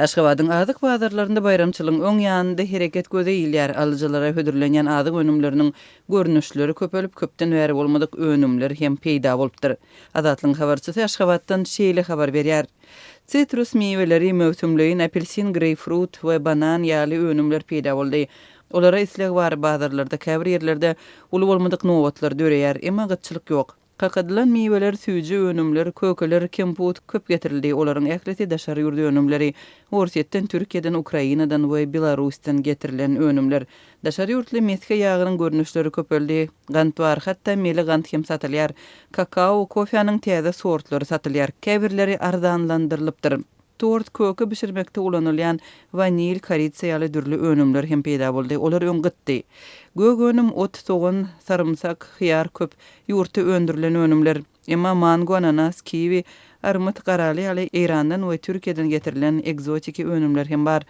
Aşgabatyň azyk bazarlarynda bayramçylygyň öň ýanynda hereket gözeýilýär. Alyjylara hödürlenýän azyk önümleriniň görnüşleri köpelip köpden bäri bolmadyk önümler hem peýda bolupdyr. Azatlyň habarçysy Aşgabatdan şeýle habar berýär. Sitrus meýweleri mövsümleýin apelsin, greypfrut we banan ýaly önümler peýda boldy. Olara isleg bar bazarlarda, käbir ýerlerde uly bolmadyk nowatlar döreýär, emma gytçylyk ýok. Kakadylan meýweler, süýji önümler, kökeler, kemput köp getirildi. Olaryň ähleti daşary ýurdu önümleri. Orsetden, Türkiýeden, Ukrainadan we Belarusdan getirilen önümler. Daşary ýurtly meske ýagynyň görnüşleri köpeldi. Gant bar, hatda meli gant hem satylýar. Kakao, kofeýanyň täze sortlary satylýar. Käbirleri arzanlandyrylypdyr. Tort köke bişirmekde ulanylýan vanil, koritsa ýaly dürli önümler hem peýda boldy. Olar öňgitdi. Gögönüm, ot, soğan, sarımsak, hiyar köp ýurtda öndürilen önümler. Emma mango, ananas, kiwi, armut, garaly ýaly Irandan we Türkiýeden getirilen egzotiki önümler hem bar.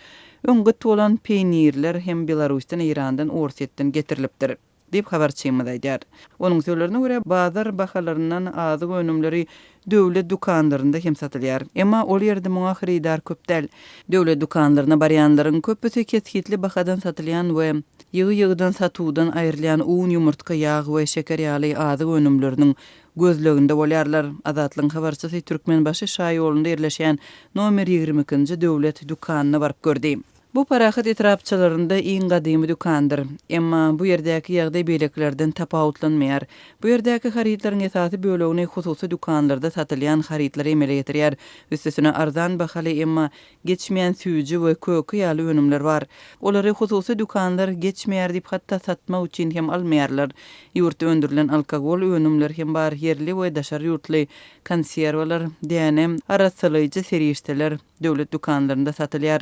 Öňgit bolan peýnirler hem Belarusdan, Irandan, Orsetden getirilipdir diýip habarçymyz aýdýar. Onuň sözlerine görä bazar bahalaryndan azyk önümleri döwlet dukanlarynda hem satylýar. Emma ol ýerde muňa hyridar köp däl. Döwlet dukanlaryna barýanlaryň köpüsi ketgitli bahadan satylýan we ýygy-ýygydan satuwdan aýrylýan un, ýumurtka, ýag we şeker ýaly azyk önümleriniň gözleginde bolýarlar. Azatlyň habarçysy Türkmenbaşy şaý ýolunda ýerleşýän nomer 22-nji döwlet dukanyna baryp gördi. Bu parahat etrapçylarynda iň gadymy dukandyr. Emma bu ýerdäki ýagdaý beýleklerden tapawutlanmaýar. Bu ýerdäki haritlaryň esasy bölegini hususy dukanlarda satylýan haritlar emele ýetirýär. Üstesine arzan bahaly emma geçmeýän süýji we köke ýaly önümler bar. Olary hususy dukanlar geçmeýär diýip hatda satmak üçin hem almaýarlar. Ýurtda öndürilen alkogol önümler hem bar. Yerli we daşary ýurtly konserwalar, dänem, arassalyjy serişdeler döwlet dukanlarynda satylýar.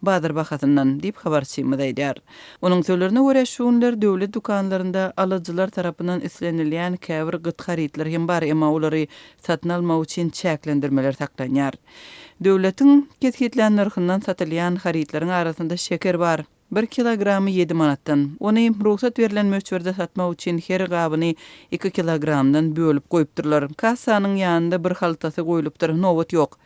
Bazar bahasından diýip habarçymyz aýdýar. Onuň sözlerine görä şunlar döwlet dukanlarynda alyjylar tarapyndan islenilýän käbir gyt haritlar hem bar, emma olary satyn almak üçin çäklendirmeler taklanýar. Döwletiň ketgitlen narhyndan satylýan haritlaryň arasynda şeker bar. 1 kilogramy 7 manatdan. Ony ruhsat berilen möçberde satmak üçin her gabyny 2 kilogramdan bölüp goýupdyrlar. Kassanyň ýanynda bir haltasy goýulypdyr, nowat ýok.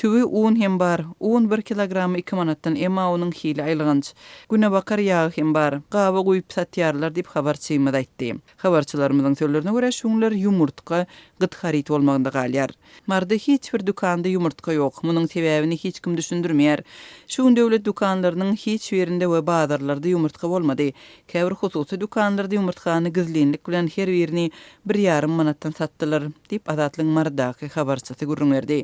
Tüwi un hem bar. Un 1 kilogramy 2 manatdan, emma onuň hili aýlygynç. Güne bakar ýagy hem bar. Gaba goýup satýarlar diýip habarçymyz aýtdy. Habarçylarymyzyň sözlerine görä şunlar ýumurtka gyt harit bolmagynda galýar. Marda hiç bir dukanda ýumurtka ýok. Munyň sebäbini hiç kim düşündirmeýär. Şu döwlet dukanlarynyň hiç ýerinde we bazarlarda ýumurtka bolmady. Käbir hususy dukanlarda ýumurtkany gizlenlik bilen her birini 1,5 manatdan satdylar diýip Azatlyň mardaky habarçysy gürrüň berdi.